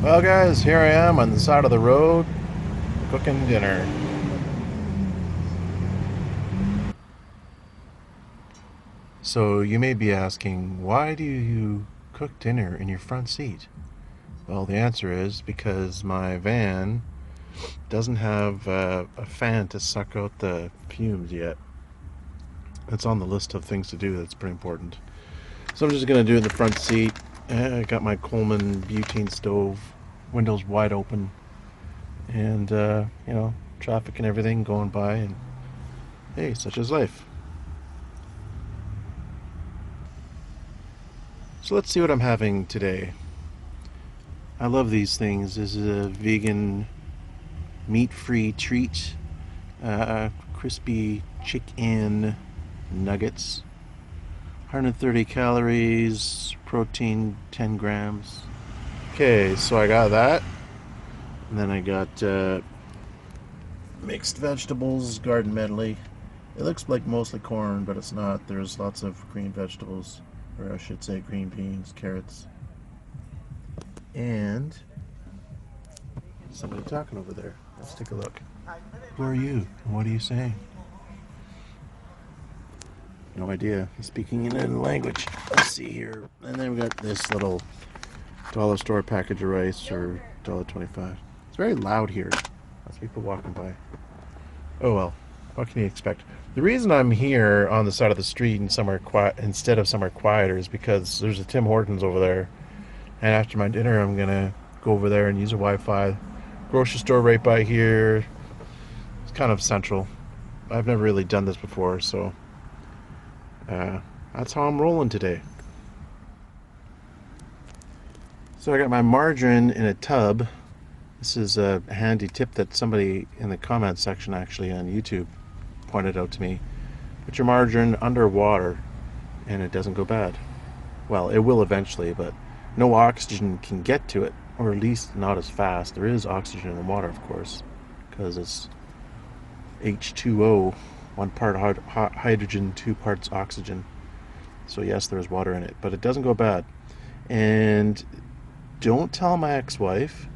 Well, guys, here I am on the side of the road cooking dinner. So, you may be asking, why do you cook dinner in your front seat? Well, the answer is because my van doesn't have a fan to suck out the fumes yet. It's on the list of things to do that's pretty important. So, I'm just going to do it in the front seat. I got my Coleman butane stove, windows wide open, and, traffic and everything going by, and hey, such is life. So let's see what I'm having today. I love these things. This is a vegan, meat-free treat. Crispy chicken nuggets. 130 calories, protein 10 grams. Okay, so I got that. And then I got mixed vegetables, garden medley. It looks like mostly corn, but it's not. There's lots of green vegetables, or I should say green beans, carrots, and somebody talking over there. Let's take a look. Who are you? And what are you saying? No idea. He's speaking in a language. Let's see here. And then we got this little dollar store package of rice, or $1.25. It's very loud here. Lots of people walking by. Oh well. What can you expect? The reason I'm here on the side of the street and somewhere quiet instead of somewhere quieter is because there's a Tim Hortons over there. And after my dinner, I'm gonna go over there and use a Wi-Fi. Grocery store right by here. It's kind of central. I've never really done this before, so that's how I'm rolling today. So I got my margarine in a tub. This is a handy tip that somebody in the comments section actually on YouTube pointed out to me. Put your margarine under water and it doesn't go bad. Well, it will eventually, but no oxygen can get to it, or at least not as fast. There is oxygen in the water, of course, because it's H2O, 1 part hydrogen, 2 parts oxygen. So yes, there's water in it, but it doesn't go bad. And don't tell my ex-wife.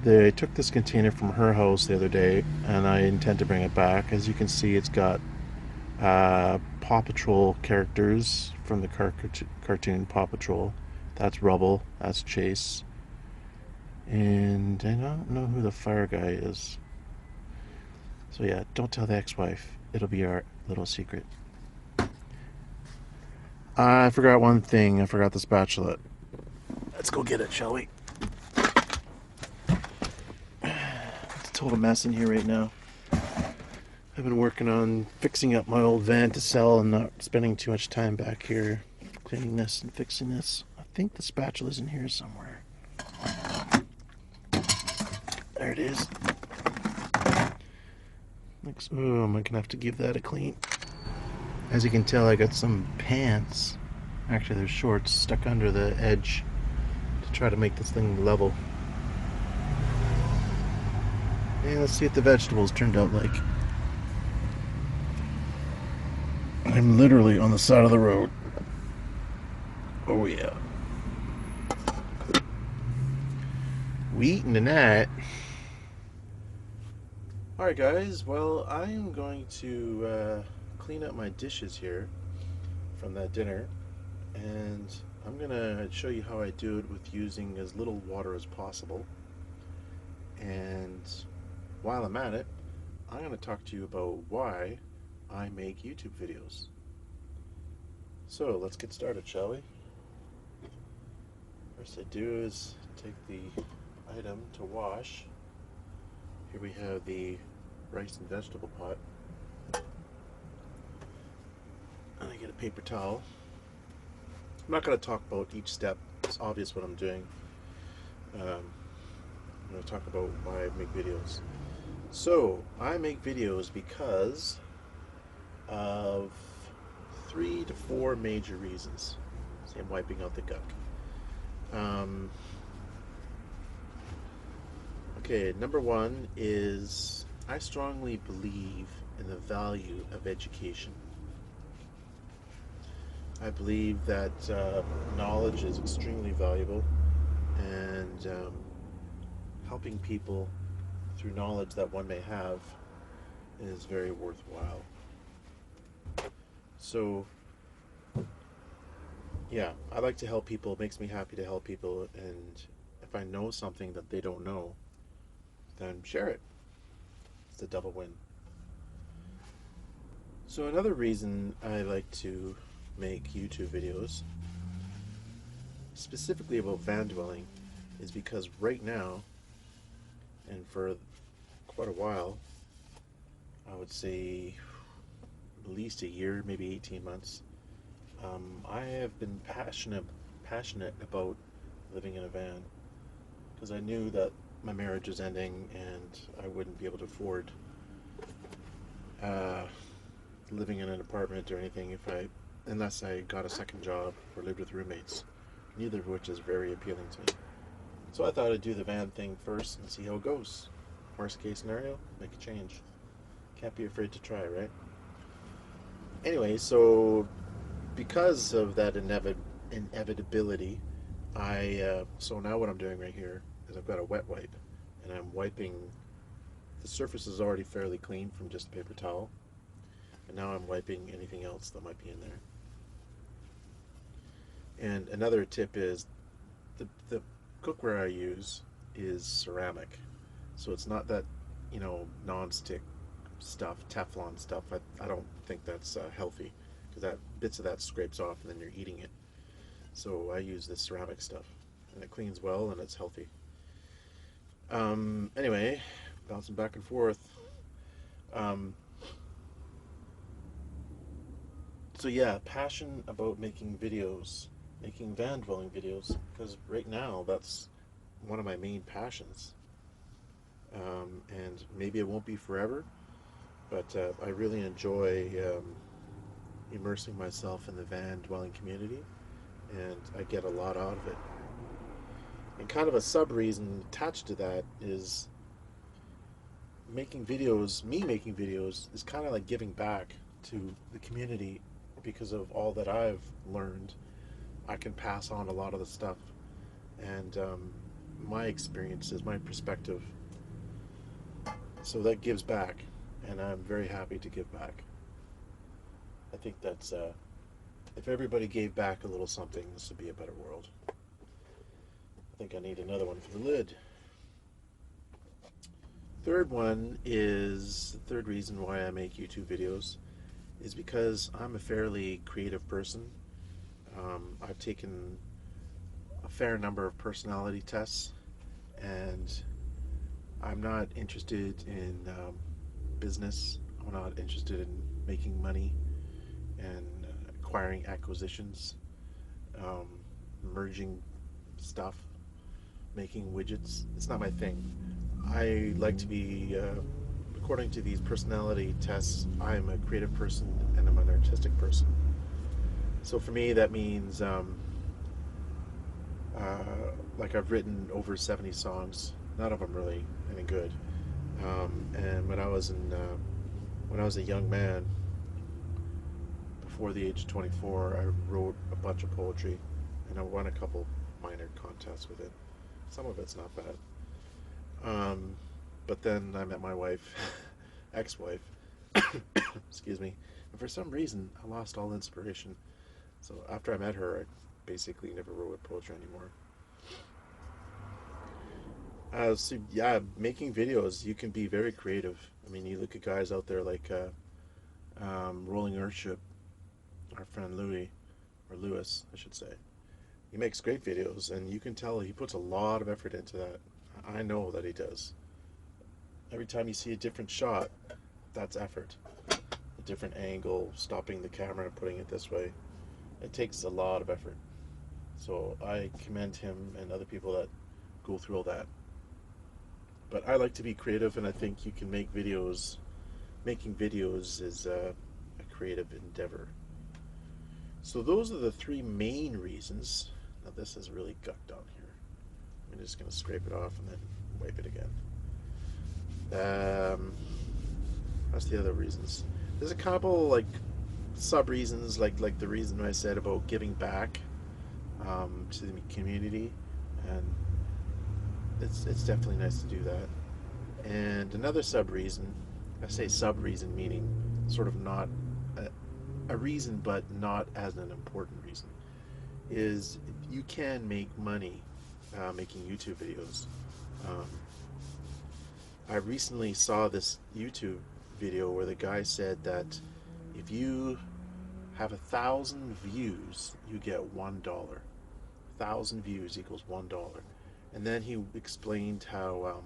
They took this container from her house the other day, and I intend to bring it back. As you can see, it's got Paw Patrol characters from the cartoon Paw Patrol. That's Rubble, that's Chase, and I don't know who the fire guy is. So yeah, don't tell the ex-wife. It'll be our little secret. I forgot one thing. I forgot the spatula. Let's go get it, shall we? It's a total mess in here right now. I've been working on fixing up my old van to sell and not spending too much time back here cleaning this and fixing this. I think the spatula's in here somewhere. There it is. Oh, I'm gonna have to give that a clean. As you can tell, I got some pants. Actually, they're shorts stuck under the edge to try to make this thing level. And let's see what the vegetables turned out like. I'm literally on the side of the road. Oh yeah. We eating tonight. Alright guys, well I am going to clean up my dishes here from that dinner, and I'm going to show you how I do it with using as little water as possible. And while I'm at it, I'm going to talk to you about why I make YouTube videos. So let's get started, shall we? First I do is take the item to wash. Here we have the rice and vegetable pot. And I get a paper towel. I'm not going to talk about each step. It's obvious what I'm doing. I'm going to talk about why I make videos. So, I make videos because of 3 to 4 major reasons. See, I'm wiping out the gunk. Okay, number 1 is I strongly believe in the value of education. I believe that knowledge is extremely valuable, and helping people through knowledge that one may have is very worthwhile. So, yeah, I like to help people. It makes me happy to help people. And if I know something that they don't know, then share it. It's a double win. So another reason I like to make YouTube videos, specifically about van dwelling, is because right now, and for quite a while, I would say at least a year, maybe 18 months, I have been passionate about living in a van, because I knew that my marriage was ending and I wouldn't be able to afford living in an apartment or anything unless I got a second job or lived with roommates, neither of which is very appealing to me. So I thought I'd do the van thing first and see how it goes. Worst case scenario, make a change. Can't be afraid to try, right? Anyway, so because of that inevitability, so now what I'm doing right here is I've got a wet wipe, and I'm wiping. The surface is already fairly clean from just a paper towel, and now I'm wiping anything else that might be in there. And another tip is the cookware I use is ceramic, so it's not that non-stick stuff, Teflon stuff. I don't think that's healthy, because that bits of that scrapes off and then you're eating it. So I use this ceramic stuff, and it cleans well and it's healthy. Anyway, bouncing back and forth. So yeah, passion about making videos, making van dwelling videos, because right now that's one of my main passions. And maybe it won't be forever, but I really enjoy immersing myself in the van dwelling community, and I get a lot out of it. And kind of a sub reason attached to that is making videos. Me making videos is kind of like giving back to the community, because of all that I've learned. I can pass on a lot of the stuff, and my experiences, my perspective. So that gives back, and I'm very happy to give back. I think that's if everybody gave back a little something, this would be a better world. I think I need another one for the lid. Third reason why I make YouTube videos is because I'm a fairly creative person. I've taken a fair number of personality tests, and I'm not interested in business. I'm not interested in making money and acquiring acquisitions, merging stuff, making widgets. It's not my thing. I like to be, according to these personality tests, I'm a creative person and I'm an artistic person. So for me, that means like I've written over 70 songs, none of them really any good. And when I was a young man, before the age of 24, I wrote a bunch of poetry, and I won a couple minor contests with it. Some of it's not bad. But then I met my wife, ex-wife, excuse me, and for some reason I lost all inspiration. So after I met her, I basically never wrote poetry anymore. So yeah, making videos, you can be very creative. I mean, you look at guys out there like Rolling Earthship, our friend Louis, or Lewis, I should say. He makes great videos, and you can tell he puts a lot of effort into that. I know that he does. Every time you see a different shot, that's effort. A different angle, stopping the camera and putting it this way. It takes a lot of effort. So I commend him and other people that go through all that. But I like to be creative, and I think you can make videos. Making videos is a creative endeavor. So those are the three main reasons. Now this is really gucked on here. I'm just going to scrape it off and then wipe it again. That's the other reasons. There's a couple like sub reasons, like the reason I said about giving back to the community, and it's definitely nice to do that. And another sub reason, I say sub reason meaning sort of not a reason, but not as an important reason, is you can make money making YouTube videos. Um, I recently saw this YouTube video where the guy said that if you have 1,000 views, you get $1. 1,000 views equals $1. And then he explained how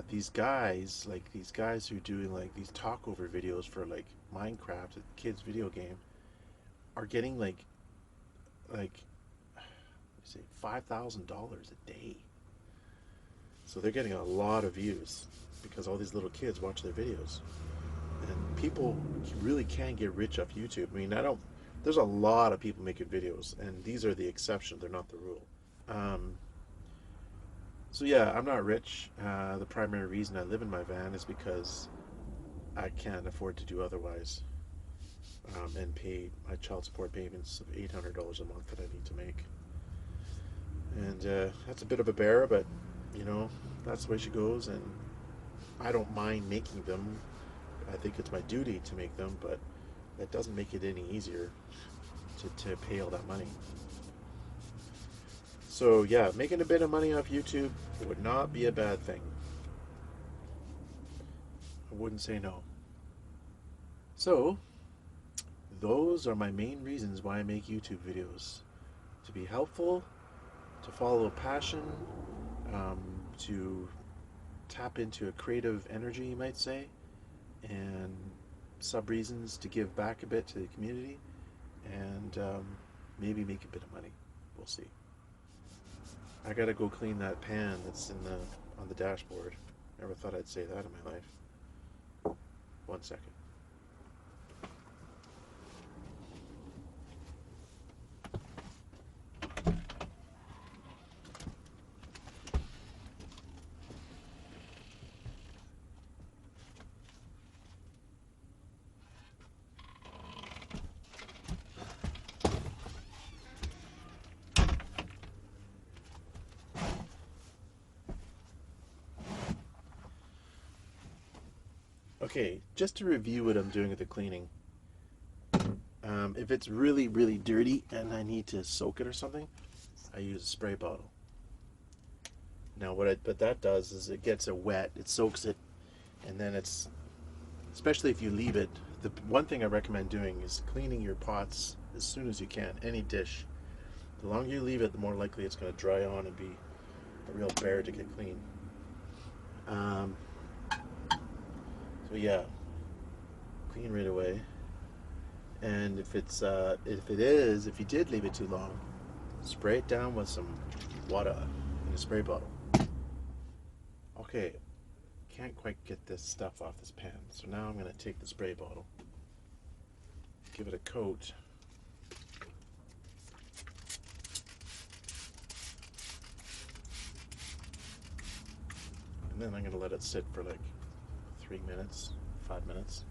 these guys who are doing like these talkover videos for like Minecraft, a kid's video game, are getting like say $5,000 a day. So they're getting a lot of views because all these little kids watch their videos. And people really can get rich off YouTube. I mean, there's a lot of people making videos, and these are the exception, they're not the rule. Um, so yeah, I'm not rich. The primary reason I live in my van is because I can't afford to do otherwise, and pay my child support payments of $800 a month that I need to make. And that's a bit of a bear, but you know, that's the way she goes, and I don't mind making them. I think it's my duty to make them, but that doesn't make it any easier to pay all that money. So yeah, making a bit of money off YouTube would not be a bad thing. I wouldn't say no. So those are my main reasons why I make YouTube videos. To be helpful, to follow a passion, to tap into a creative energy, you might say, and sub reasons to give back a bit to the community, and maybe make a bit of money. We'll see. I gotta go clean that pan that's on the dashboard. Never thought I'd say that in my life. 1 second. Okay, just to review what I'm doing with the cleaning. If it's really, really dirty and I need to soak it or something, I use a spray bottle. Now what that does is it gets it wet, it soaks it, and then especially if you leave it, the one thing I recommend doing is cleaning your pots as soon as you can, any dish. The longer you leave it, the more likely it's going to dry on and be a real bear to get clean. So yeah, clean right away. And if you did leave it too long, spray it down with some water in a spray bottle. Okay, can't quite get this stuff off this pan, so now I'm going to take the spray bottle, give it a coat, and then I'm going to let it sit for like 3 minutes, 5 minutes.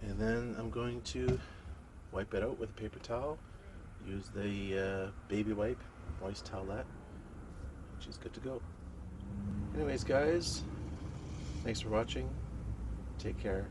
And then I'm going to wipe it out with a paper towel. Use the baby wipe, moist towelette, and she's good to go. Anyways, guys, thanks for watching. Take care.